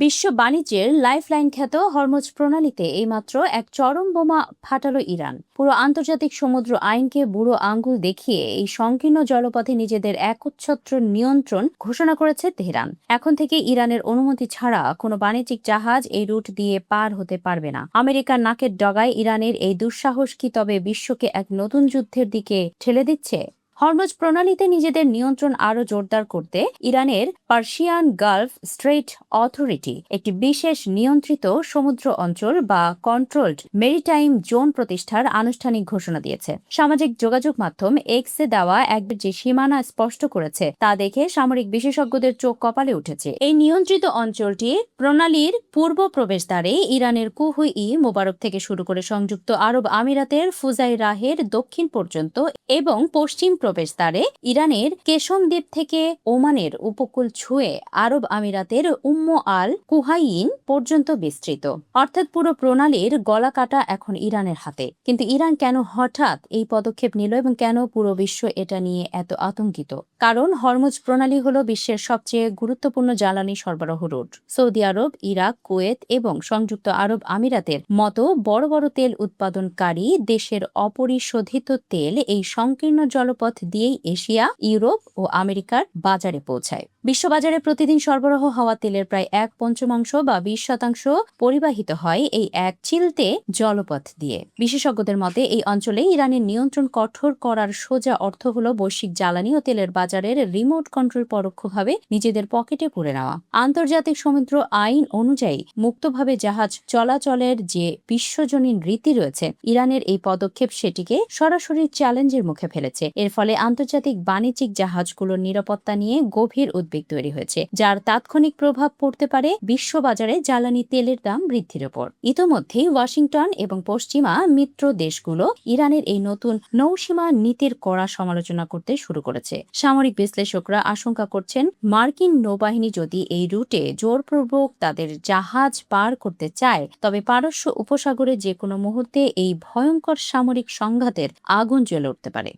বিশ্ব বাণিজ্যের লাইফলাইন খ্যাত হরমুজ প্রণালীতে এইমাত্র এক চরম বোমা ফাটালো ইরান। পুরো আন্তর্জাতিক সমুদ্র আইনকে বুড়ো আঙ্গুল দেখিয়ে এই সংকীর্ণ জলপথে নিজেদের একচ্ছত্র নিয়ন্ত্রণ ঘোষণা করেছে তেহরান। এখন থেকে ইরানের অনুমতি ছাড়া কোনো বাণিজ্যিক জাহাজ এই রুট দিয়ে পার হতে পারবে না। আমেরিকার নাকের ডগায় ইরানের এই দুঃসাহস কি তবে বিশ্বকে এক নতুন যুদ্ধের দিকে ঠেলে দিচ্ছে? হরমুজ প্রণালীতে নিজেদের নিয়ন্ত্রণ আরও জোরদার করতে ইরানের পার্সিয়ান গালফ স্ট্রেইট অথরিটি একটি বিশেষ নিয়ন্ত্রিত সমুদ্র অঞ্চল বা কন্ট্রোলড মেরিটাইম জোন প্রতিষ্ঠার আনুষ্ঠানিক ঘোষণা দিয়েছে। সামাজিক যোগাযোগ মাধ্যম এক্সে দেওয়া এক যে সীমানা স্পষ্ট করেছে তা দেখে সামরিক বিশেষজ্ঞদের চোখ কপালে উঠেছে। এই নিয়ন্ত্রিত অঞ্চলটি প্রণালীর পূর্ব প্রবেশদ্বারে ইরানের কুহুই মোবারক থেকে শুরু করে সংযুক্ত আরব আমিরাতের ফুজাইরাহের দক্ষিণ পর্যন্ত এবং পশ্চিম প্রবেশদ্বারে ইরানের কেশম দ্বীপ থেকে ওমানের উপকূল ছুঁয়ে আরব আমিরাতের আল কুহাইন পর্যন্ত বিস্তৃত। অর্থাৎ পুরো প্রণালীর গলা কাটা এখন ইরানের হাতে। কিন্তু ইরান কেন হঠাৎ এই পদক্ষেপ নিল এবং কেন পুরো বিশ্ব এটা নিয়ে এত আতঙ্কিত? কারণ হরমুজ প্রণালী হলো বিশ্বের সবচেয়ে গুরুত্বপূর্ণ জ্বালানি সরবরাহ রুট। সৌদি আরব, ইরাক, কুয়েত এবং সংযুক্ত আরব আমিরাতের মতো বড় বড় তেল উৎপাদনকারী দেশের অপরিশোধিত তেল এই সংকীর্ণ জলপথ দিয়েই এশিয়া, ইউরোপ ও আমেরিকার বাজারে পৌঁছায়। বিশ্ববাজারে প্রতিদিন সরবরাহ হওয়া তেলের প্রায় 1/5 বা 20% পরিবাহিত হয় এই এক চিলতে জলপথ দিয়ে। বিশেষজ্ঞদের মতে এই অঞ্চলে ইরানের নিয়ন্ত্রণ কঠোর করার সোজা অর্থ হল বৈশ্বিক জ্বালানি ও তেলের বাজারের রিমোট কন্ট্রোল পরোক্ষভাবে নিজেদের পকেটে পুরে নেওয়া। আন্তর্জাতিক সমুদ্র আইন অনুযায়ী মুক্তভাবে জাহাজ চলাচলের যে বিশ্বজনীন রীতি রয়েছে, ইরানের এই পদক্ষেপ সেটিকে সরাসরি চ্যালেঞ্জের মুখে ফেলেছে। এর ফলে আন্তর্জাতিক বাণিজ্যিক জাহাজগুলোর নিরাপত্তা নিয়ে গভীর উদ্বেগ তৈরি হয়েছে, যার তাৎক্ষণিক প্রভাব পড়তে পারে বিশ্ববাজারে জ্বালানি তেলের দাম বৃদ্ধির উপর। ইতোমধ্যেই ওয়াশিংটন এবং পশ্চিমা মিত্র দেশগুলো ইরানের এই নতুন নৌসীমা নীতির কড়া সমালোচনা করতে শুরু করেছে। সামরিক বিশ্লেষকরা আশঙ্কা করছেন, মার্কিন নৌবাহিনী যদি এই রুটে জোরপূর্বক তাদের জাহাজ পার করতে চায়, তবে পারস্য উপসাগরে যে কোনো মুহূর্তে এই ভয়ঙ্কর সামরিক সংঘাতের আগুন জ্বলে উঠতে পারে।